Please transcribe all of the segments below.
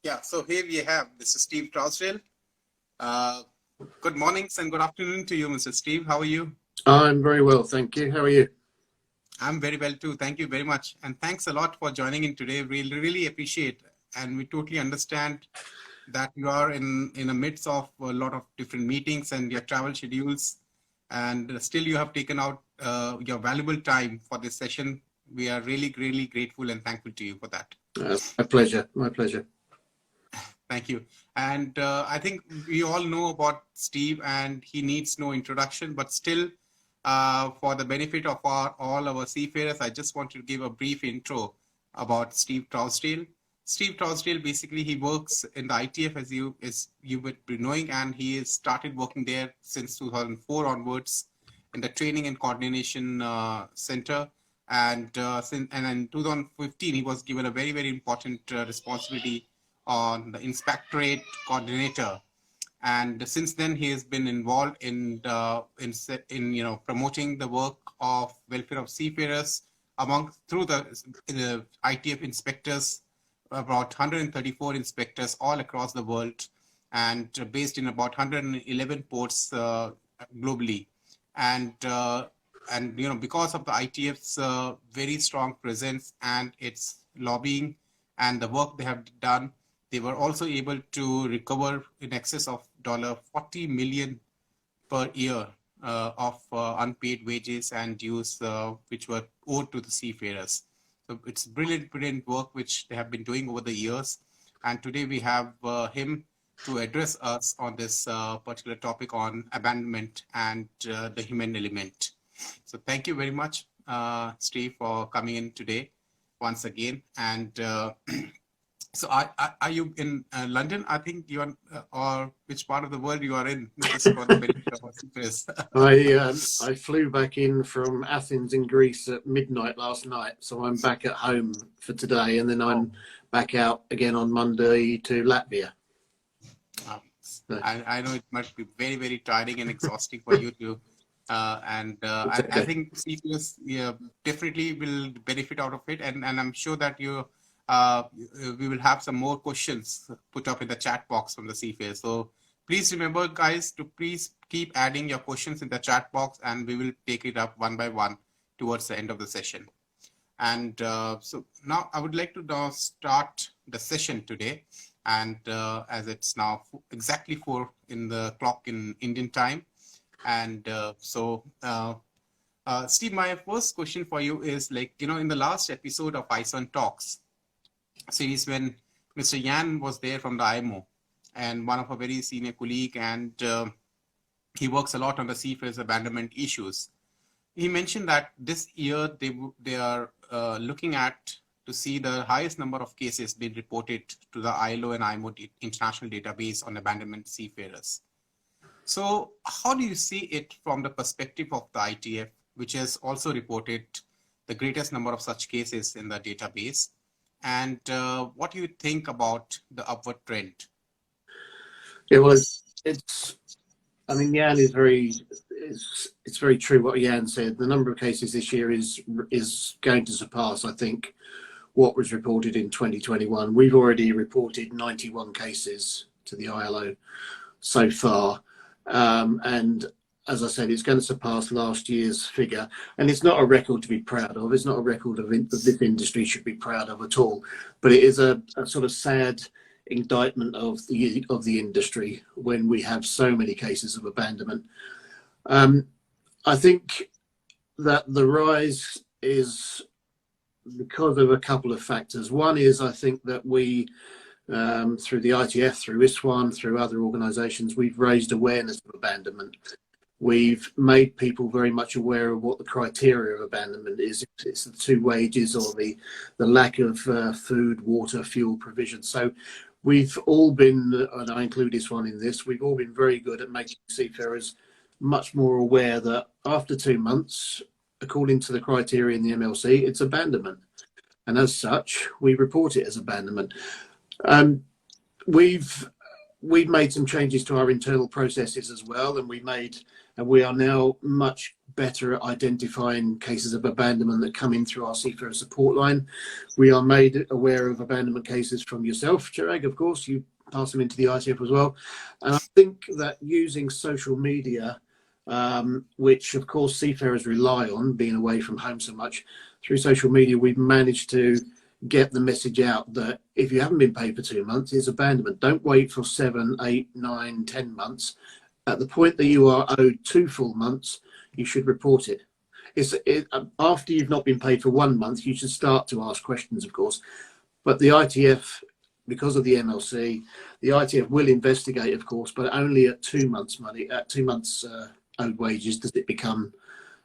Yeah, so here we have Mr. Steve Trowsdale. Good mornings and good afternoon to you, Mr. Steve. How are you? I'm very well, thank you. How are you? I'm very well too. Thank you very much. And thanks a lot for joining in today. We really appreciate and we totally understand that you are in the midst of a lot of different meetings and your travel schedules. And still you have taken out your valuable time for this session. We are really, really grateful and thankful to you for that. My pleasure. My pleasure. Thank you. And I think we all know about Steve and he needs no introduction, but still for the benefit of all our seafarers, I just want to give a brief intro about Steve Trowsdale. Steve Trowsdale, basically he works in the ITF as you would be knowing, and he has started working there since 2004 onwards in the Training and Coordination Center. And in 2015, he was given a very, very important responsibility on the Inspectorate Coordinator, and since then he has been involved in promoting the work of welfare of seafarers through the ITF inspectors, about 134 inspectors all across the world, and based in about 111 ports globally, and because of the ITF's very strong presence and its lobbying and the work they have done, they were also able to recover in excess of $40 million per year of unpaid wages and dues which were owed to the seafarers. So it's brilliant work which they have been doing over the years. And today we have him to address us on this particular topic on abandonment and the human element. So thank you very much, Steve, for coming in today once again. And so are you in London? I think you are, or which part of the world you are in? Just for the benefit of our seafarers. I flew back in from Athens in Greece at midnight last night, so I'm back at home for today, and then I'm back out again on Monday to Latvia. I know it must be very, very tiring and exhausting for you too. I think seafarers definitely will benefit out of it, and I'm sure that we will have some more questions put up in the chat box from the seafarers. So please remember, guys, to please keep adding your questions in the chat box, and we will take it up one by one towards the end of the session. And so now I would like to now start the session today. And as it's now exactly 4 in the clock in Indian time. And Steve, my first question for you is, in the last episode of ISWAN Talks series, when Mr. Yan was there from the IMO and one of our very senior colleague, and he works a lot on the seafarers abandonment issues. He mentioned that this year they are looking at to see the highest number of cases being reported to the ILO and IMO international database on abandonment seafarers. So how do you see it from the perspective of the ITF, which has also reported the greatest number of such cases in the database? And what do you think about the upward trend? Yeah, well, I mean, Yan is it's very true what Yan said. The number of cases this year is going to surpass, I think, what was reported in 2021. We've already reported 91 cases to the ILO so far. And as I said, it's going to surpass last year's figure. And it's not a record to be proud of. It's not a record that this industry should be proud of at all. But it is a sort of sad indictment of the industry when we have so many cases of abandonment. I think that the rise is because of a couple of factors. One is, I think that we, through the ITF, through ISWAN, through other organisations, we've raised awareness of abandonment. We've made people very much aware of what the criteria of abandonment is. It's the 2 wages or the lack of food, water, fuel provision. So we've all been, and I include ISWAN in this, we've all been very good at making seafarers much more aware that after 2 months, according to the criteria in the MLC, it's abandonment. And as such, we report it as abandonment. We've made some changes to our internal processes as well, and we made and we are now much better at identifying cases of abandonment that come in through our Seafarer support line. We are made aware of abandonment cases from yourself, Chirag, of course. You pass them into the ITF as well. And I think that using social media, which of course seafarers rely on, being away from home so much, through social media, we've managed to get the message out that if you haven't been paid for 2 months, it's abandonment. Don't wait for 7, 8, 9, 10 months. At the point that you are owed 2 full months, you should report it. After you've not been paid for 1 month, you should start to ask questions, of course. But the ITF, because of the MLC, the ITF will investigate, of course, but only at 2 months' money, at 2 months owed wages does it become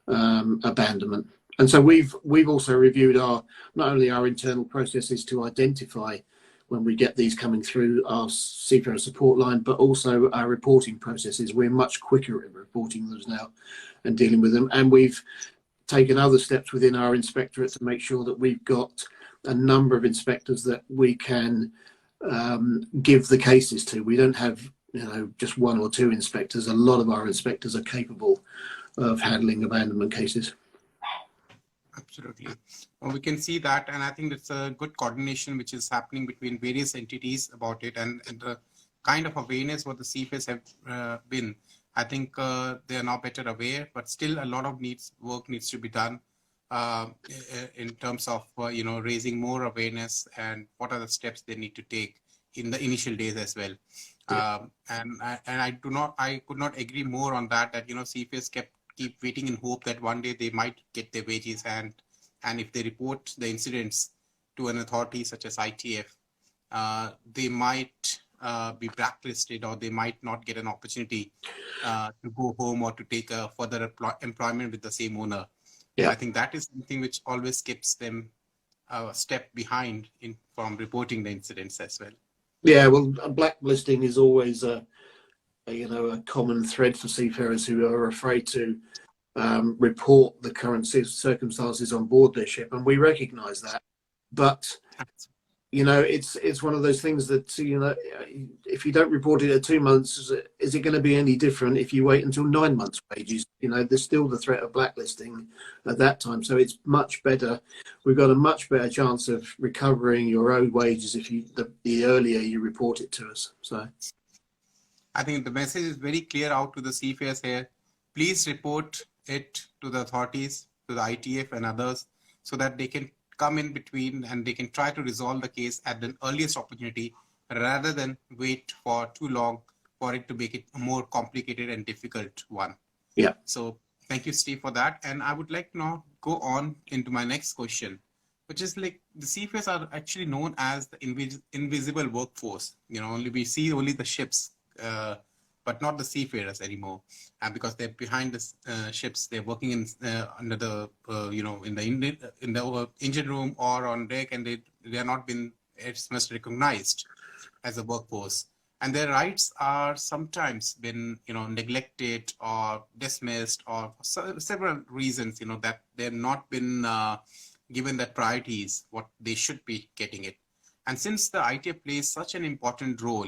abandonment. And so we've also reviewed not only our internal processes to identify when we get these coming through our Seafarer support line, but also our reporting processes. We're much quicker at reporting those now and dealing with them. And we've taken other steps within our inspectorate to make sure that we've got a number of inspectors that we can give the cases to. We don't have, just 1 or 2 inspectors. A lot of our inspectors are capable of handling abandonment cases. Absolutely. Well, we can see that, and I think it's a good coordination which is happening between various entities about it, and the kind of awareness what the seafarers have been. I think they are now better aware, but still a lot of work needs to be done in terms of raising more awareness and what are the steps they need to take in the initial days as well. Yeah. And I could not agree more on that. That seafarers keep waiting in hope that one day they might get their wages, and if they report the incidents to an authority such as ITF, they might be blacklisted, or they might not get an opportunity to go home or to take a further employment with the same owner. Yeah. I think that is something which always keeps them a step behind from reporting the incidents as well. Yeah, well, blacklisting is always a common thread for seafarers who are afraid to report the current circumstances on board their ship, and we recognise that. But it's one of those things that if you don't report it at 2 months, is it going to be any different if you wait until 9 months' wages? There's still the threat of blacklisting at that time, so it's much better. We've got a much better chance of recovering your owed wages if the earlier you report it to us. So I think the message is very clear out to the seafarers here. Please report it to the authorities, to the ITF and others, so that they can come in between and they can try to resolve the case at the earliest opportunity, rather than wait for too long for it to make it a more complicated and difficult one. Yeah. So thank you, Steve, for that. And I would like to now go on into my next question, which is like the seafarers are actually known as the invisible workforce. We see only the ships, but not the seafarers anymore, because they're behind the ships. They're working under the in the engine room or on deck, and they are not been as much recognized as a workforce, and their rights are sometimes been neglected or dismissed, or for several reasons that they're not been given that priorities what they should be getting it. And since the ITF plays such an important role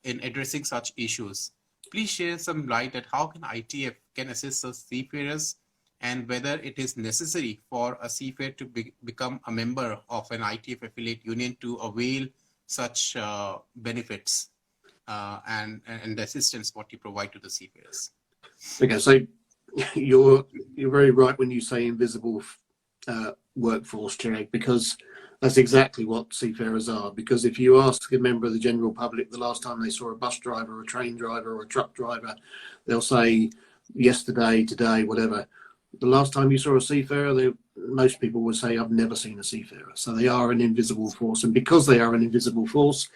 in addressing such issues, please share some light at how can ITF can assist the seafarers, and whether it is necessary for a seafarer to become a member of an ITF affiliate union to avail such benefits and the assistance what you provide to the seafarers. Okay, so you're very right when you say invisible workforce, Chirag, because that's exactly what seafarers are. Because if you ask a member of the general public the last time they saw a bus driver, a train driver, or a truck driver, they'll say yesterday, today, whatever. The last time you saw a seafarer, most people would say, I've never seen a seafarer. So they are an invisible force. And because they are an invisible force,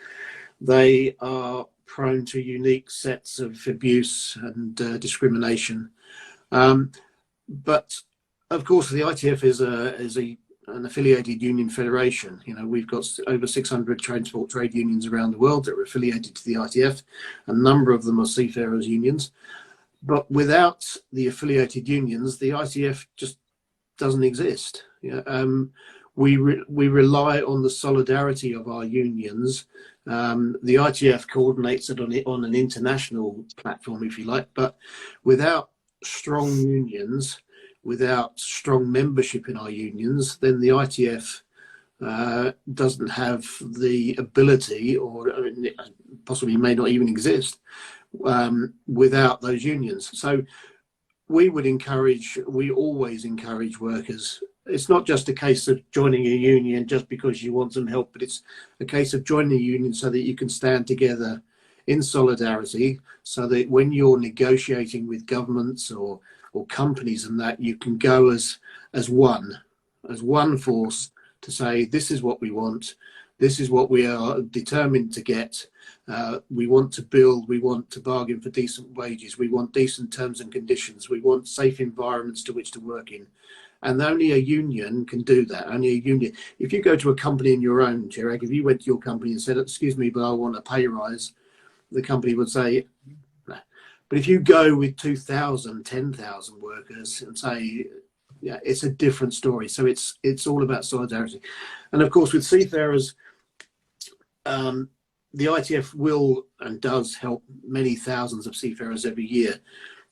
they are prone to unique sets of abuse and discrimination. But of course, the ITF is an affiliated union federation. We've got over 600 transport trade unions around the world that are affiliated to the ITF. A number of them are seafarers unions. But without the affiliated unions, the ITF just doesn't exist. We rely on the solidarity of our unions. The ITF coordinates it on an international platform, if you like. But without strong unions, without strong membership in our unions, then the ITF doesn't have the ability, or possibly may not even exist without those unions. So we always encourage workers. It's not just a case of joining a union just because you want some help, but it's a case of joining a union so that you can stand together in solidarity, so that when you're negotiating with governments or companies and that, you can go as one force to say, this is what we want, this is what we are determined to get. We want to build, we want to bargain for decent wages, we want decent terms and conditions, we want safe environments to which to work in. And only a union can do that. Only a union. If you go to a company in your own, Chirag, if you went to your company and said, excuse me, but I want a pay rise, the company would say, no. But if you go with 2,000, 10,000 workers and say, yeah, it's a different story. So it's all about solidarity. And of course, with Seafarers, the ITF will and does help many thousands of seafarers every year.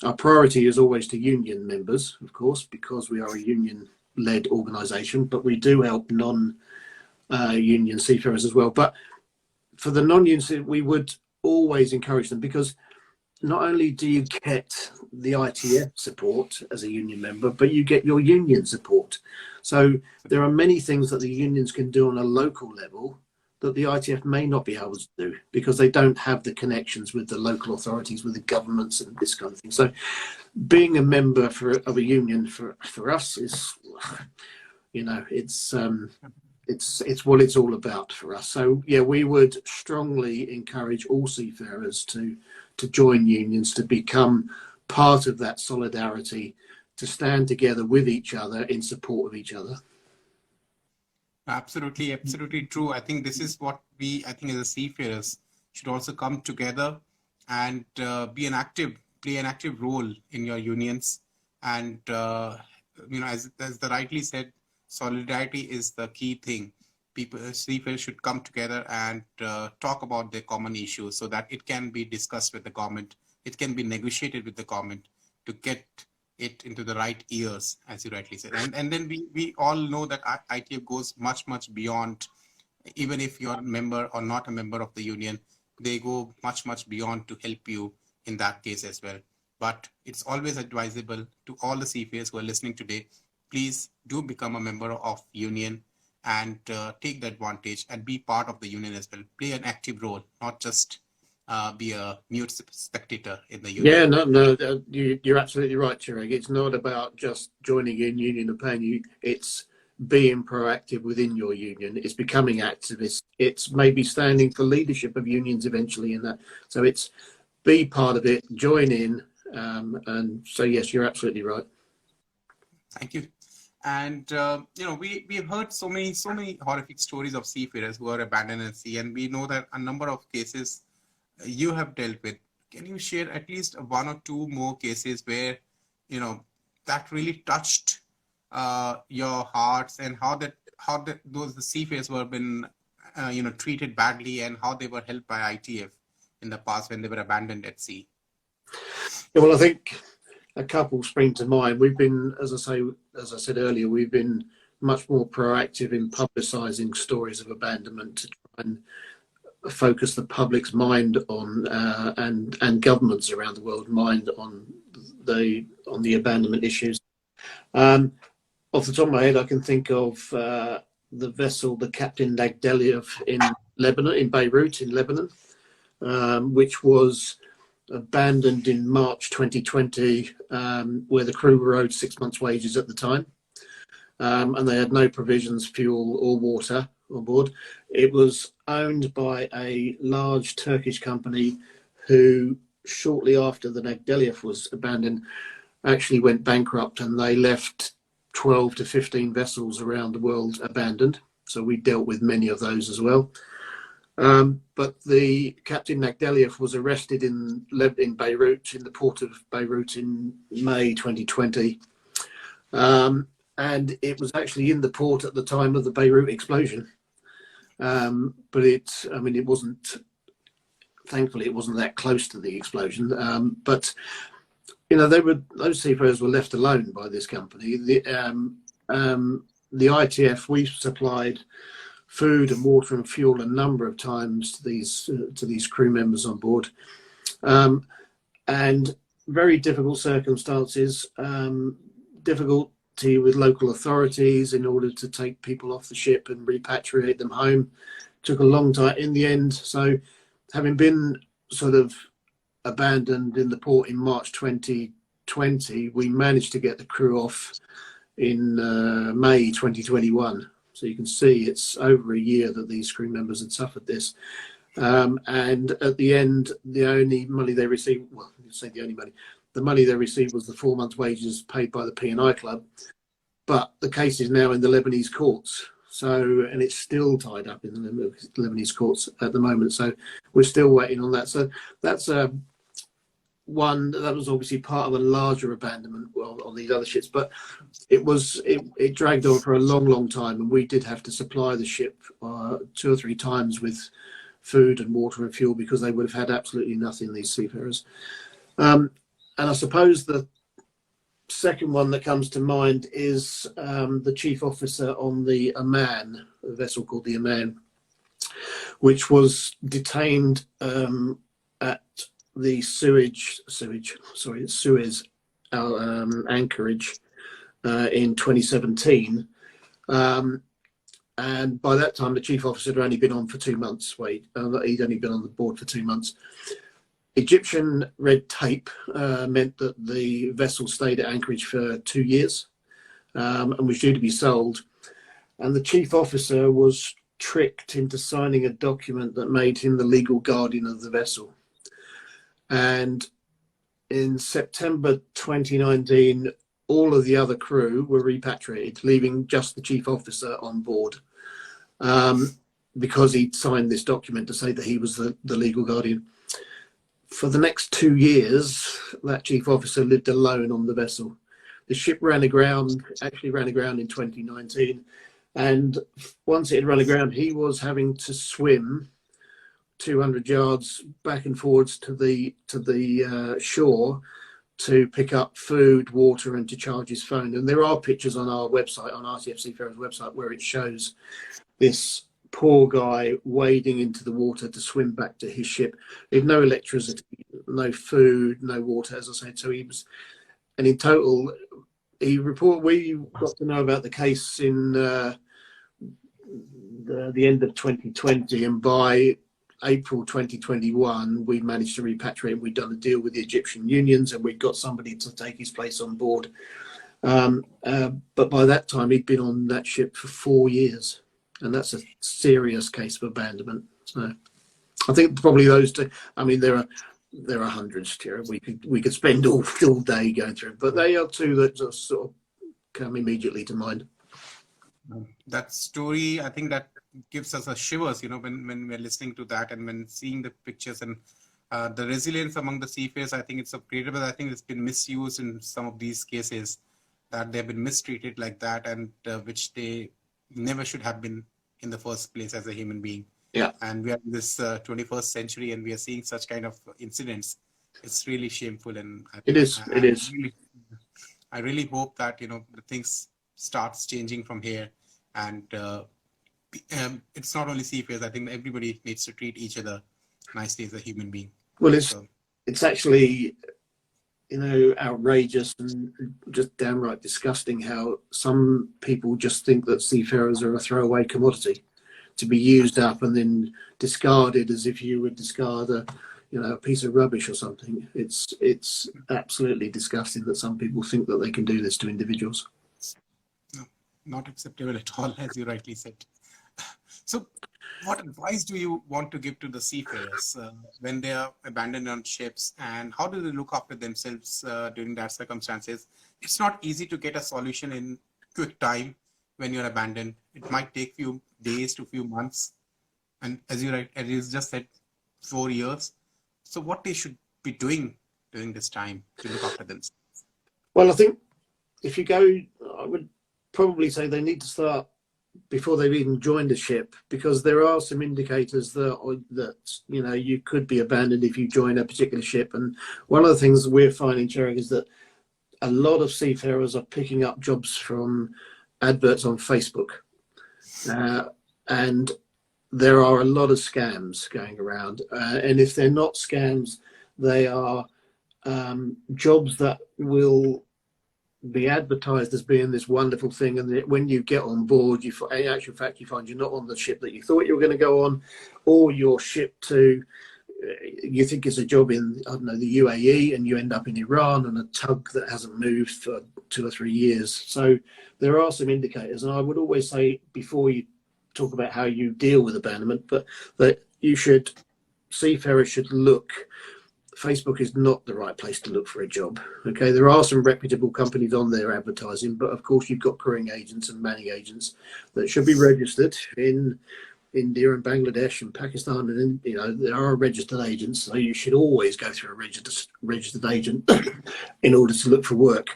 Our priority is always to union members, of course, because we are a union-led organisation, but we do help non-union seafarers as well. But for the non-unions, we would always encourage them, because not only do you get the ITF support as a union member, but you get your union support. So there are many things that the unions can do on a local level that the ITF may not be able to do, because they don't have the connections with the local authorities, with the governments and this kind of thing. So being a member of a union for us is, it's what it's all about for us. So yeah, we would strongly encourage all seafarers to join unions, to become part of that solidarity, to stand together with each other in support of each other. Absolutely, absolutely true. I think this is what I think as a seafarers should also come together and play an active role in your unions. And as the rightly said, solidarity is the key thing. Seafarers should come together and talk about their common issues, so that it can be discussed with the government. It can be negotiated with the government to get it into the right ears, as you rightly said. And then we all know that ITF goes much, much beyond, even if you're a member or not a member of the union, they go much, much beyond to help you in that case as well. But it's always advisable to all the seafarers who are listening today, please do become a member of union and take the advantage and be part of the union as well. Play an active role, not just be a mute spectator in the union. Yeah, no, you're absolutely right, Chirag. It's not about just joining in union and paying you. It's being proactive within your union. It's becoming activist. It's maybe standing for leadership of unions eventually in that. So it's be part of it, join in. And so, yes, you're absolutely right. Thank you. And, we've heard so many horrific stories of seafarers who are abandoned at sea. And we know that a number of cases you have dealt with. Can you share at least one or two more cases where, that really touched your hearts, and how those seafarers were been, treated badly, and how they were helped by ITF in the past when they were abandoned at sea? Yeah, well, I think a couple spring to mind. We've been, as I said earlier, we've been much more proactive in publicising stories of abandonment to try and focus the public's mind on and governments around the world mind on the abandonment issues. Off the top of my head, I can think of the vessel, the Captain Nagdeliev in Lebanon, in Beirut, in Lebanon, which was abandoned in March 2020, where the crew were owed 6 months' wages at the time, and they had no provisions, fuel or water on board. It was owned by a large Turkish company who, shortly after the Nagdeliev was abandoned, actually went bankrupt, and they left 12 to 15 vessels around the world abandoned. So we dealt with many of those as well. But the Captain Nagdeliev was arrested in Beirut, in the port of Beirut, in May 2020. And it was actually in the port at the time of the Beirut explosion. But it wasn't, thankfully, it wasn't that close to the explosion. But those seafarers were left alone by this company. The ITF, we supplied food and water and fuel a number of times to these crew members on board, and very difficult circumstances, difficulty with local authorities in order to take people off the ship and repatriate them home. Took a long time in the end. So having been sort of abandoned in the port in March 2020, we managed to get the crew off in May 2021. So you can see it's over a year that these crew members had suffered this. And at the end, the only money they received, well, you say the only money, the money they received was the 4 months' wages paid by the P&I Club. But the case is now in the Lebanese courts. So, and it's still tied up in the Lebanese courts at the moment. So we're still waiting on that. So that's one that was obviously part of a larger abandonment on these other ships, but it dragged on for a long time, and we did have to supply the ship 2 or 3 times with food and water and fuel because they would have had absolutely nothing, these seafarers. And I suppose the second one that comes to mind is the chief officer on the Aman, a vessel called the Aman, which was detained at the Suez anchorage in 2017. And by that time, the chief officer had only been on for 2 months. He'd only been on the board for 2 months. Egyptian red tape meant that the vessel stayed at anchorage for 2 years and was due to be sold. And the chief officer was tricked into signing a document that made him the legal guardian of the vessel. And in September 2019, all of the other crew were repatriated, leaving just the chief officer on board because he'd signed this document to say that he was the legal guardian. For the next 2 years, that chief officer lived alone on the vessel. The ship actually ran aground in 2019. And once it had run aground, he was having to swim 200 yards back and forwards to the shore to pick up food, water, and to charge his phone. And there are pictures on our website, on ITF Seafarers website, where it shows this poor guy wading into the water to swim back to his ship. He had no electricity, no food, no water, as I said. So he was, and in total, we got to know about the case in the end of 2020, and by April 2021, we managed to repatriate. We'd done a deal with the Egyptian unions, and we'd got somebody to take his place on board. But by that time, he'd been on that ship for 4 years, and that's a serious case of abandonment. So I think probably those two. I mean, there are hundreds, Chirag. We could spend all day going through, but they are two that just sort of come immediately to mind. That story, I think that gives us a shivers, when we're listening to that and when seeing the pictures, and the resilience among the seafarers. I think it's upgradable. I think it's been misused in some of these cases, that they've been mistreated like that, and which they never should have been in the first place as a human being. Yeah. And we are in this 21st century, and we are seeing such kind of incidents. It's really shameful, and it is. I really hope that the things starts changing from here, and it's not only seafarers. I think everybody needs to treat each other nicely as a human being. Well, it's actually outrageous and just downright disgusting how some people just think that seafarers are a throwaway commodity to be used up and then discarded as if you would discard a piece of rubbish or something. It's absolutely disgusting that some people think that they can do this to individuals. No, not acceptable at all, as you rightly said. So what advice do you want to give to the seafarers when they are abandoned on ships, and how do they look after themselves during that circumstances? It's not easy to get a solution in quick time when you're abandoned. It might take few days to few months, and as you just said, 4 years. So what they should be doing during this time to look after themselves? Well, I think I would probably say they need to start before they've even joined a ship, because there are some indicators that you know, you could be abandoned if you join a particular ship. And one of the things we're finding, Chirag, is that a lot of seafarers are picking up jobs from adverts on Facebook, and there are a lot of scams going around. And if they're not scams, they are jobs that will be advertised as being this wonderful thing, and when you get on board, in actual fact, you find you're not on the ship that you thought you were going to go on, or you're shipped to, you think it's a job in, I don't know, the UAE, and you end up in Iran on a tug that hasn't moved for 2 or 3 years. So there are some indicators, and I would always say, before you talk about how you deal with abandonment, but that seafarers should look. Facebook is not the right place to look for a job. Okay, there are some reputable companies on there advertising, but of course you've got crewing agents and manning agents that should be registered in India and Bangladesh and Pakistan, and you know, there are registered agents, so you should always go through a registered agent in order to look for work.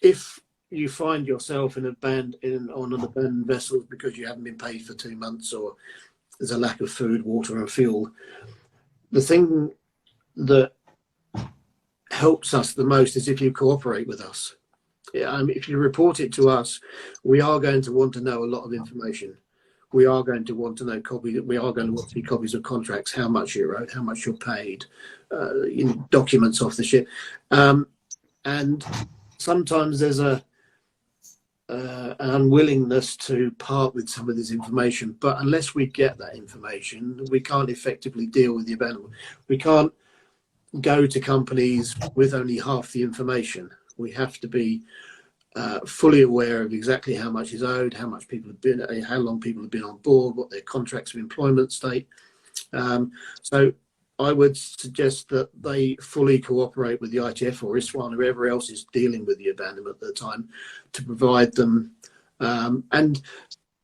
If you find yourself on an abandoned vessel because you haven't been paid for 2 months, or there's a lack of food, water, and fuel, the thing that helps us the most is if you cooperate with us. If you report it to us, we are going to want to know a lot of information. We are going to want to know copies. We are going to want to see copies of contracts, how much you're owed, how much you're paid, documents off the ship, and sometimes there's an unwillingness to part with some of this information. But unless we get that information, we can't effectively deal with the abandonment. We can't go to companies with only half the information. We have to be fully aware of exactly how much is owed, how much people have been, how long people have been on board, what their contracts of employment state. So I would suggest that they fully cooperate with the ITF or ISWAN, whoever else is dealing with the abandonment at the time, to provide them. And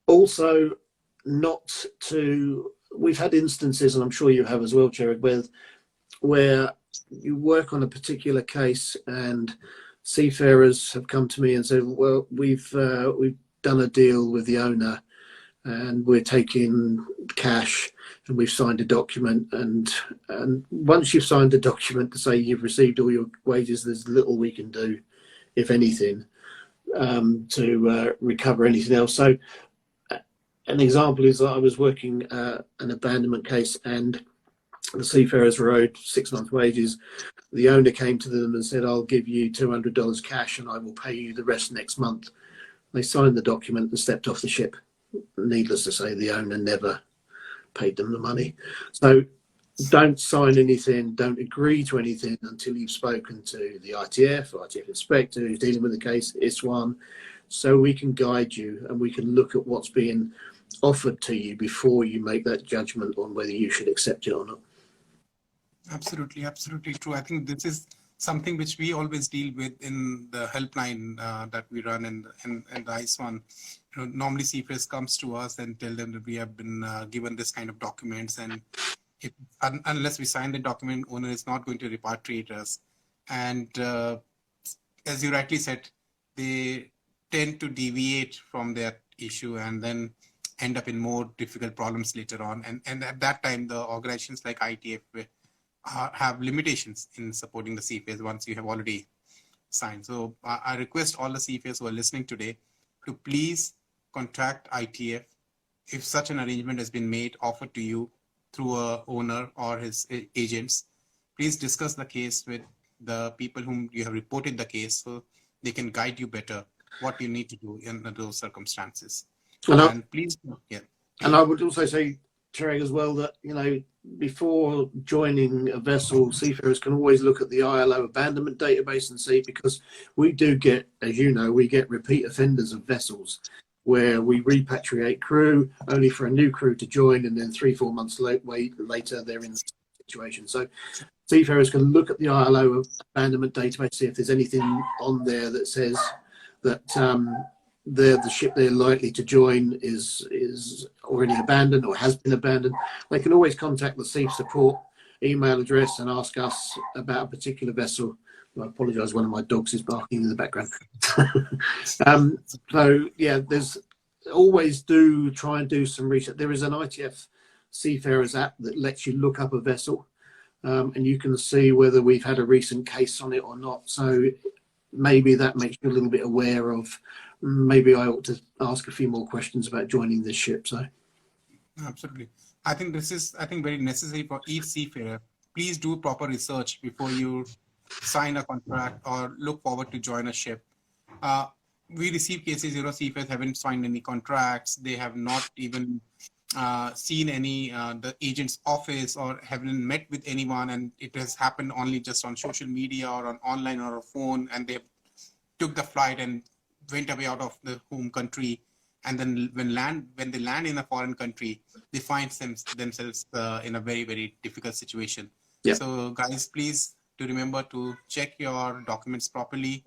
also not to, we've had instances, and I'm sure you have as well, Chirag, where you work on a particular case and seafarers have come to me and said, well, we've done a deal with the owner and we're taking cash, and we've signed a document, and once you've signed a document to say you've received all your wages, there's little we can do, if anything, to recover anything else. So an example is that I was working an abandonment case, and the seafarers were owed 6 months' wages. The owner came to them and said, I'll give you $200 cash and I will pay you the rest next month. They signed the document and stepped off the ship. Needless to say, the owner never paid them the money. So don't sign anything, don't agree to anything until you've spoken to the ITF or ITF inspector who's dealing with the case, ISWAN, so we can guide you and we can look at what's being offered to you before you make that judgment on whether you should accept it or not. Absolutely, absolutely true. I think this is something which we always deal with in the helpline that we run in the ISWAN. You know, normally seafarers comes to us and tell them that we have been given this kind of documents, and unless we sign the document, owner is not going to repatriate us. And as you rightly said, they tend to deviate from their issue and then end up in more difficult problems later on. And at that time, the organizations like ITF have limitations in supporting the seafarers once you have already signed. So I request all the seafarers who are listening today to please contact ITF if such an arrangement has been made, offered to you through a owner or his agents. Please discuss the case with the people whom you have reported the case, so they can guide you better what you need to do in those circumstances. And please, yeah. And I would also say, Chirag, as well, that, you know, before joining a vessel, seafarers can always look at the ILO abandonment database and see, because we do get, as you know, we get repeat offenders of vessels where we repatriate crew only for a new crew to join, and then 3-4 months later they're in the situation. So seafarers can look at the ILO abandonment database, see if there's anything on there that says that the ship they're likely to join is already abandoned or has been abandoned. They can always contact the Sea Support email address and ask us about a particular vessel I apologise, one of my dogs is barking in the background. So yeah, there's always try and do some research. There is an ITF Seafarers app that lets you look up a vessel, and you can see whether we've had a recent case on it or not. So maybe that makes you a little bit aware of, maybe I ought to ask a few more questions about joining this ship. So absolutely. I think this is, very necessary for each seafarer. Please do proper research before you sign a contract or look forward to join a ship. We receive cases, seafarers haven't signed any contracts. They have not even seen any the agent's office or haven't met with anyone, and it has happened only just on social media or on online or a phone, and they took the flight and went away out of the home country. And then when they land in a foreign country, they find themselves in a very, very difficult situation. Yep. So guys, please do remember to check your documents properly,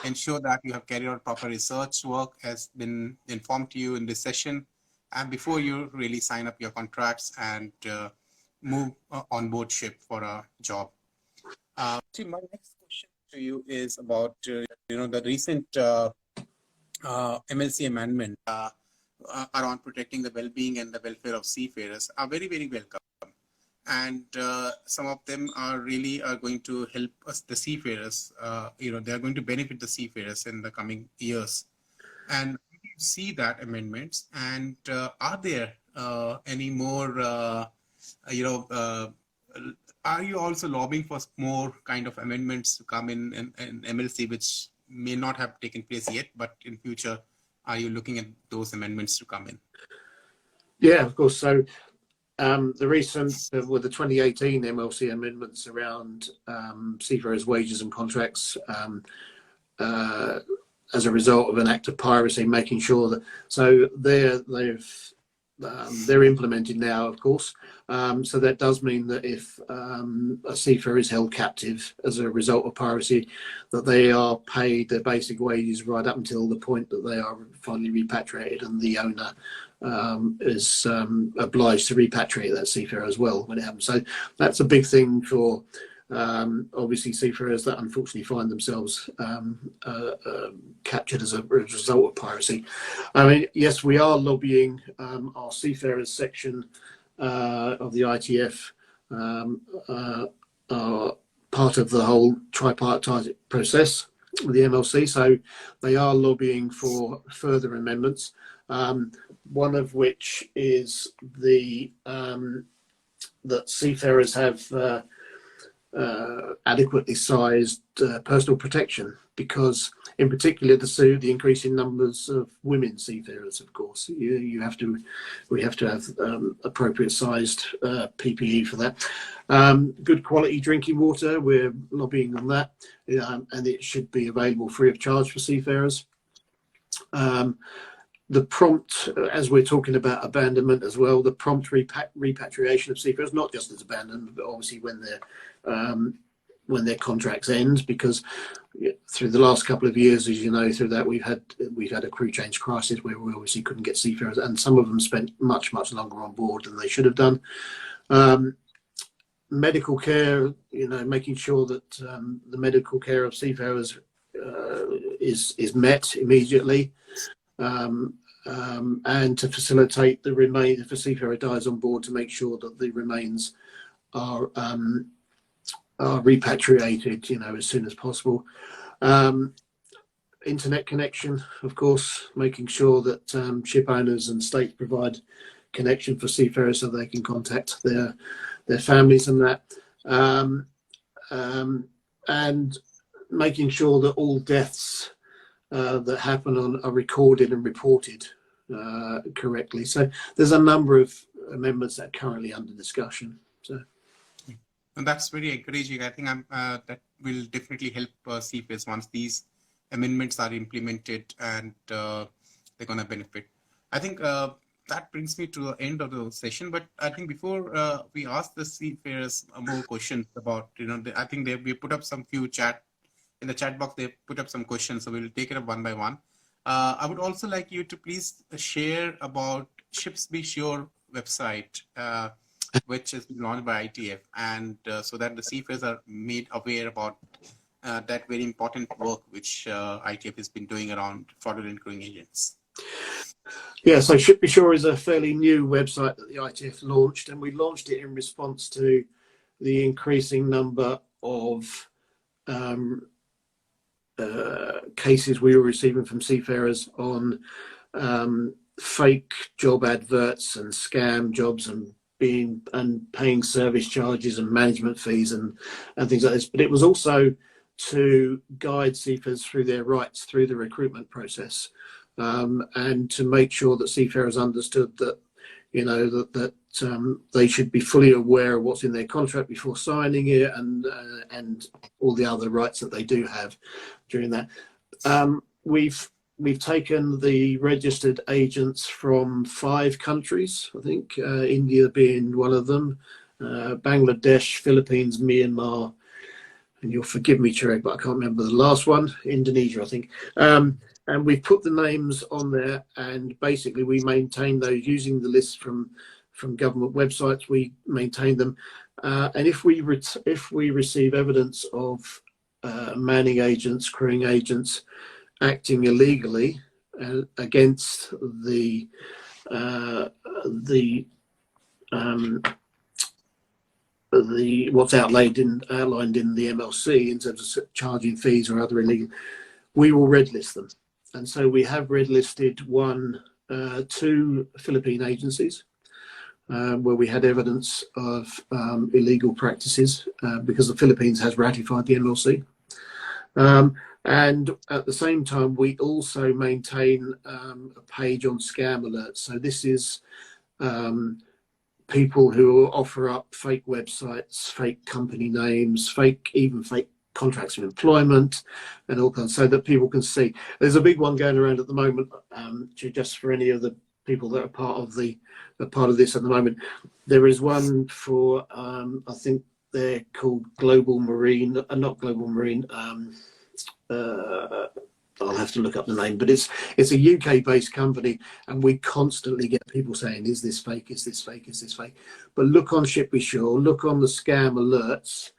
ensure that you have carried out proper research work as been informed to you in this session, and before you really sign up your contracts and move on board ship for a job. My next question to you is about the recent MLC amendment around protecting the well-being and the welfare of seafarers are very, very welcome. And some of them are going to help us, the seafarers. They are going to benefit the seafarers in the coming years. And we see that amendments. And are there any more, are you also lobbying for more kind of amendments to come in MLC, which may not have taken place yet, but in future, are you looking at those amendments to come in? Yeah, of course. So the recent, with the 2018 MLC amendments around seafarers' wages and contracts, as a result of an act of piracy, making sure that, so they're implemented now, of course. So that does mean that if a seafarer is held captive as a result of piracy, that they are paid their basic wages right up until the point that they are finally repatriated, and the owner is obliged to repatriate that seafarer as well when it happens. So that's a big thing for obviously seafarers that unfortunately find themselves captured as a result of piracy. I mean, yes, we are lobbying our seafarers section of the ITF, are part of the whole tripartite process with the MLC, so they are lobbying for further amendments, one of which is that seafarers have adequately sized personal protection, because in particular the increasing numbers of women seafarers, of course, we have to have appropriate sized PPE for that. Good quality drinking water, we're lobbying on that, and it should be available free of charge for seafarers. The prompt, as we're talking about abandonment as well, the prompt repatriation of seafarers, not just as abandonment, but obviously when their contracts end, because through the last couple of years, as you know, through that we've had a crew change crisis where we obviously couldn't get seafarers, and some of them spent much longer on board than they should have done. Medical care, making sure that the medical care of seafarers is met immediately. And to facilitate the remains, if a seafarer dies on board, to make sure that the remains are repatriated, as soon as possible. Internet connection, of course, making sure that ship owners and states provide connection for seafarers so they can contact their families and that. And making sure that all deaths that happen are recorded and reported correctly. So there's a number of amendments that are currently under discussion. So, and that's very encouraging. I think that will definitely help seafarers once these amendments are implemented, and they're going to benefit. I think that brings me to the end of the session. But I think before we ask the seafarers more questions about, I think we put up some few in the chat box, they put up some questions, so we'll take it up one by one. I would also like you to please share about ShipBeSure website, which is launched by ITF, and so that the seafarers are made aware about that very important work which ITF has been doing around fraudulent crewing agents. Yeah, so ShipBeSure is a fairly new website that the ITF launched, and we launched it in response to the increasing number of cases we were receiving from seafarers on fake job adverts and scam jobs and paying service charges and management fees and things like this. But it was also to guide seafarers through their rights through the recruitment process, and to make sure that seafarers understood that, you know, that they should be fully aware of what's in their contract before signing it, and all the other rights that they do have during that. We've taken the registered agents from 5 countries, I think, India being one of them, Bangladesh, Philippines, Myanmar, and you'll forgive me, Chirag, but I can't remember the last one, Indonesia, I think. And we've put the names on there, and basically we maintain those using the list from government websites. We maintain them, and if we receive evidence of manning agents, crewing agents acting illegally against the what's outlined in the MLC in terms of charging fees or other illegal, we will red list them. And so we have red listed 2 Philippine agencies where we had evidence of illegal practices because the Philippines has ratified the MLC. And at the same time, we also maintain a page on scam alerts. So this is people who offer up fake websites, fake company names, even fake contracts of employment, and all kinds, so that people can see. There's a big one going around at the moment, just for any of the people that are part of this at the moment. There is one for I think they're called Global Marine, not Global Marine. I'll have to look up the name, but it's a UK-based company, and we constantly get people saying, "Is this fake? Is this fake? Is this fake?" But look on ShipBeSure, look on the scam alerts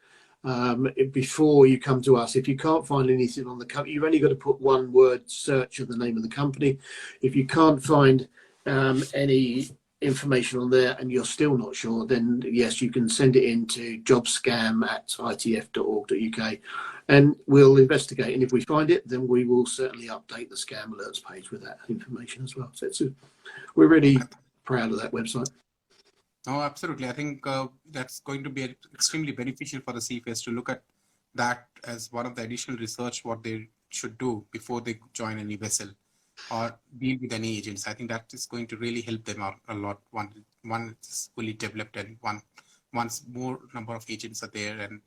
before you come to us. If you can't find anything on the company, you've only got to put one word search of the name of the company. If you can't find any information on there and you're still not sure, then yes, you can send it in to jobscam@itf.org.uk, and we'll investigate. And if we find it, then we will certainly update the scam alerts page with that information as well. So we're really proud of that website. Oh, absolutely. I think that's going to be extremely beneficial for the seafarers to look at that as one of the additional research what they should do before they join any vessel or deal with any agents. I think that is going to really help them out a lot. One it's fully developed, and once more number of agents are there, and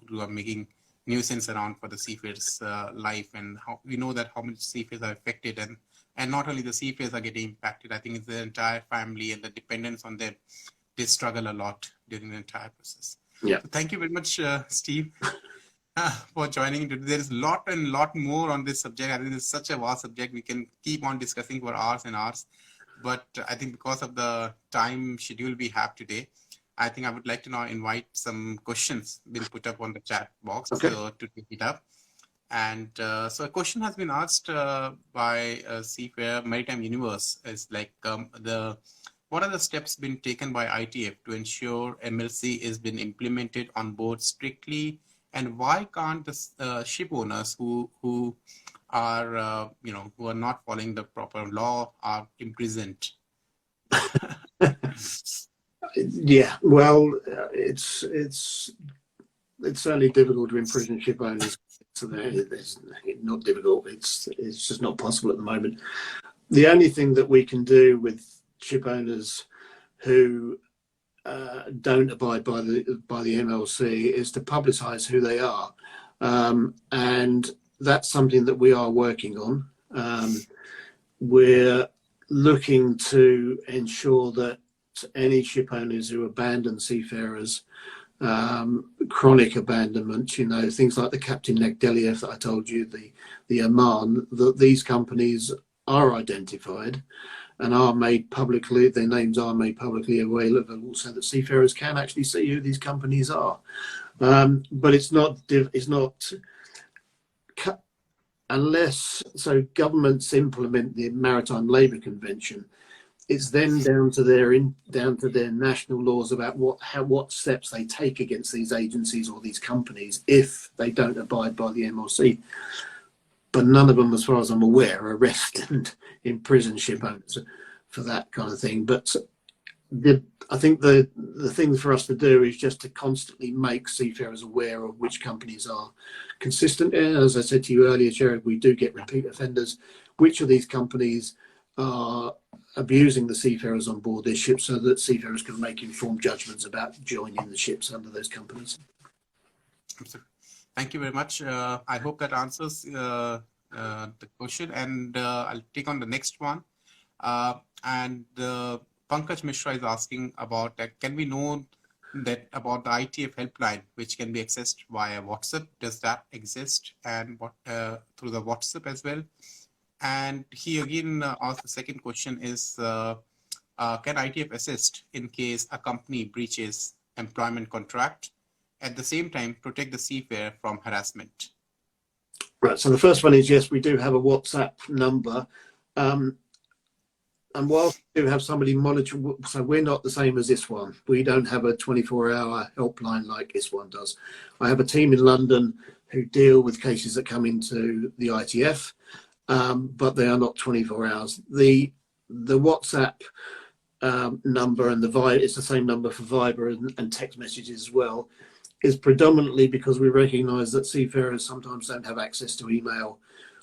who are making nuisance around for the seafarers' life, and how we know that how many seafarers are affected, and not only the seafarers are getting impacted. I think it's the entire family and the dependence on them. They struggle a lot during the entire process. Yeah. So thank you very much, Steve, for joining today. There is a lot more on this subject. I think it's such a vast subject. We can keep on discussing for hours and hours. But I think because of the time schedule we have today, I think I would like to now invite some questions being put up on the chat box to take it up. And so a question has been asked by Seafarer Maritime Universe. Is like what are the steps been taken by ITF to ensure MLC is been implemented on board strictly, and why can't the ship owners who are who are not following the proper law are imprisoned? Yeah, well, it's certainly difficult to imprison ship owners. So it's not difficult. It's just not possible at the moment. The only thing that we can do with ship owners who don't abide by the MLC is to publicise who they are, and that's something that we are working on. We're looking to ensure that any ship owners who abandon seafarers, chronic abandonment, things like the Captain Negdeliev that I told you, the Oman, that these companies are identified and are made publicly, their names are made publicly available, so that seafarers can actually see who these companies are. But it's not unless governments implement the Maritime Labour Convention, it's then down to their national laws about what steps they take against these agencies or these companies if they don't abide by the MLC. But none of them, as far as I'm aware, arrest and imprison ship owners for that kind of thing. But I think the thing for us to do is just to constantly make seafarers aware of which companies are consistent. As I said to you earlier, Chirag, we do get repeat offenders. Which of these companies are abusing the seafarers on board their ships so that seafarers can make informed judgments about joining the ships under those companies. Thank you very much. I hope that answers the question, and I'll take on the next one. Pankaj Mishra is asking about that. Can we know that about the ITF helpline, which can be accessed via WhatsApp? Does that exist, and what through the WhatsApp as well? And he again asked the second question is, can ITF assist in case a company breaches employment contract, at the same time protect the seafarer from harassment? Right, so the first one is, yes, we do have a WhatsApp number. And whilst we do have somebody monitor, so we're not the same as ISWAN. We don't have a 24-hour helpline like ISWAN does. I have a team in London who deal with cases that come into the ITF, but they are not 24 hours. The WhatsApp number and it's the same number for Viber and text messages as well, is predominantly because we recognise that seafarers sometimes don't have access to email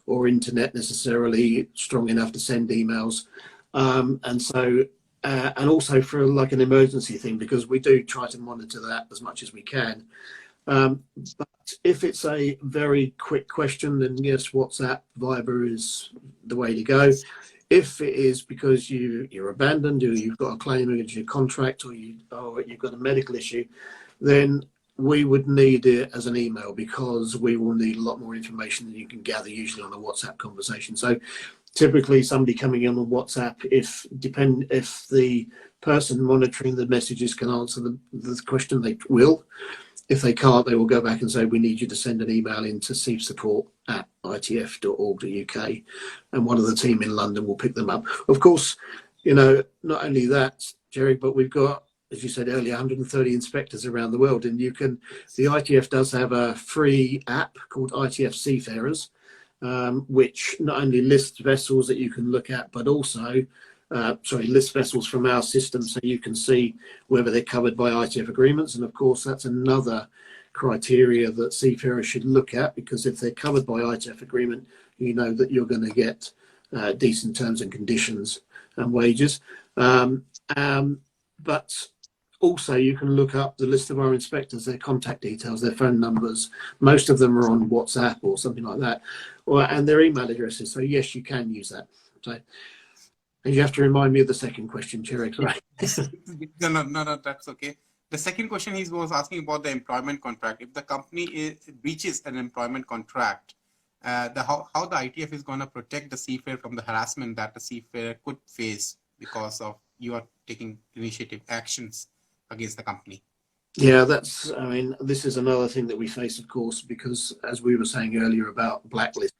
or internet necessarily strong enough to send emails. And also for like an emergency thing, because we do try to monitor that as much as we can. But if it's a very quick question, then yes, WhatsApp, Viber is the way to go. If it is because you're abandoned, or you've got a claim against your contract, or you've got a medical issue, then we would need it as an email, because we will need a lot more information than you can gather usually on a WhatsApp conversation. So typically somebody coming in on WhatsApp, if the person monitoring the messages can answer the question, they will. If they can't, they will go back and say, we need you to send an email into seafarers@itf.org.uk, and one of the team in London will pick them up. Of course, not only that, Jerry, but we've got, as you said earlier, 130 inspectors around the world, and the ITF does have a free app called ITF Seafarers, which not only lists vessels that you can look at, but also lists vessels from our system, so you can see whether they're covered by ITF agreements. And of course, that's another criteria that seafarers should look at, because if they're covered by ITF agreement, you know that you're going to get decent terms and conditions and wages. But also, you can look up the list of our inspectors, their contact details, their phone numbers. Most of them are on WhatsApp or something like that, and their email addresses. So yes, you can use that. So, and you have to remind me of the second question, Chirag. Right? No, that's okay. The second question he was asking about the employment contract. If the company breaches an employment contract, how the ITF is going to protect the seafarer from the harassment that the seafarer could face because of you are taking initiative actions against the company? Yeah, this is another thing that we face, of course, because as we were saying earlier about blacklist,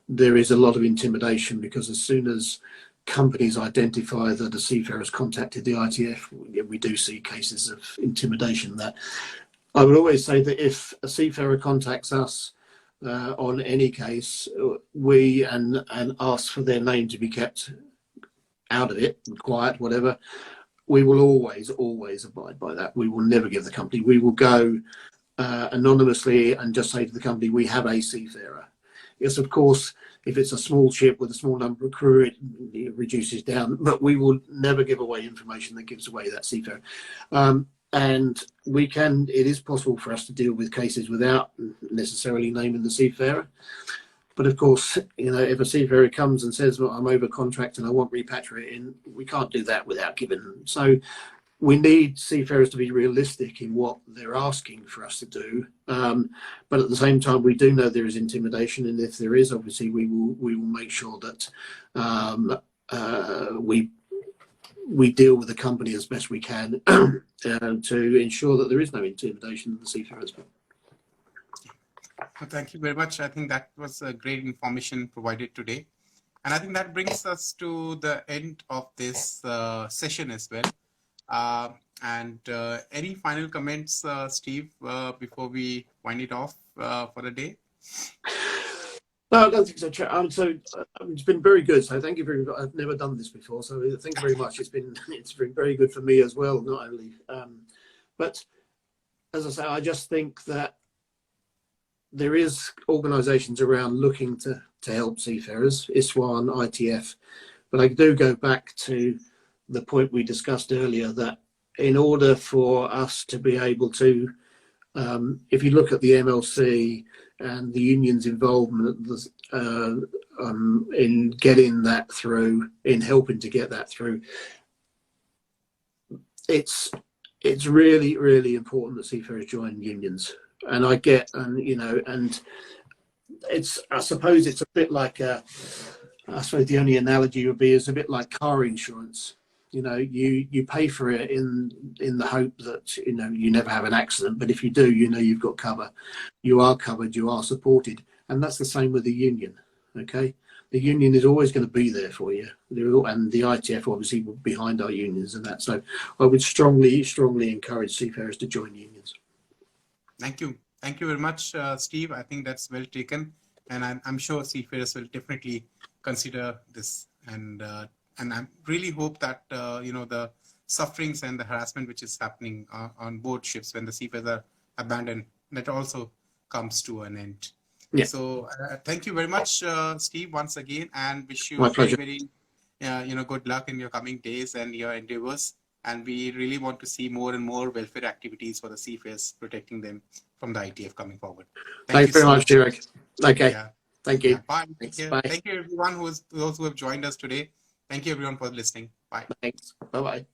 there is a lot of intimidation, because as soon as companies identify that a seafarer has contacted the ITF, we do see cases of intimidation. That I would always say that if a seafarer contacts us on any case, we and ask for their name to be kept out of it, quiet, whatever, we will always abide by that. We will never give the company. We will go anonymously and just say to the company, we have a seafarer. Yes, of course, if it's a small ship with a small number of crew, it reduces down, but we will never give away information that gives away that seafarer. And it is possible for us to deal with cases without necessarily naming the seafarer. But of course, if a seafarer comes and says, well, I'm over contract and I want repatriating, we can't do that without giving them. So we need seafarers to be realistic in what they're asking for us to do. But at the same time, we do know there is intimidation. And if there is, obviously, we will make sure that we deal with the company as best we can to ensure that there is no intimidation of the seafarers. Well, thank you very much. I think that was a great information provided today. And I think that brings us to the end of this session as well. Any final comments, Steve, before we wind it off for the day? No, I don't think so. It's been very good. So thank you very much. I've never done this before, so thank you very much. It's been very good for me as well. Not only, but as I say, I just think that there is organisations around looking to help seafarers, ISWAN, ITF, but I do go back to the point we discussed earlier that in order for us to be able to, if you look at the MLC and the union's involvement in getting that through, in helping to get that through, it's really, really important that seafarers join unions. And I get, and I suppose it's a bit like I suppose the only analogy would be is a bit like car insurance. You pay for it in the hope that you never have an accident, but if you do, you've got cover. You are covered, you are supported, and that's the same with the union. Okay, the union is always going to be there for you, and the ITF obviously behind our unions and that. So I would strongly encourage seafarers to join unions. Thank you very much, Steve. I think that's well taken, and I'm sure seafarers will definitely consider this. And I really hope that the sufferings and the harassment which is happening on board ships when the seafarers are abandoned, that also comes to an end. Yeah. So thank you very much, Steve, once again, and wish you very good luck in your coming days and your endeavors. And we really want to see more and more welfare activities for the seafarers, protecting them from the ITF coming forward. Thanks very much, Chirag. Okay. Yeah. Thank you. Yeah. Bye. Bye. Thank you, everyone those who have joined us today. Thank you, everyone, for listening. Bye. Thanks. Bye-bye.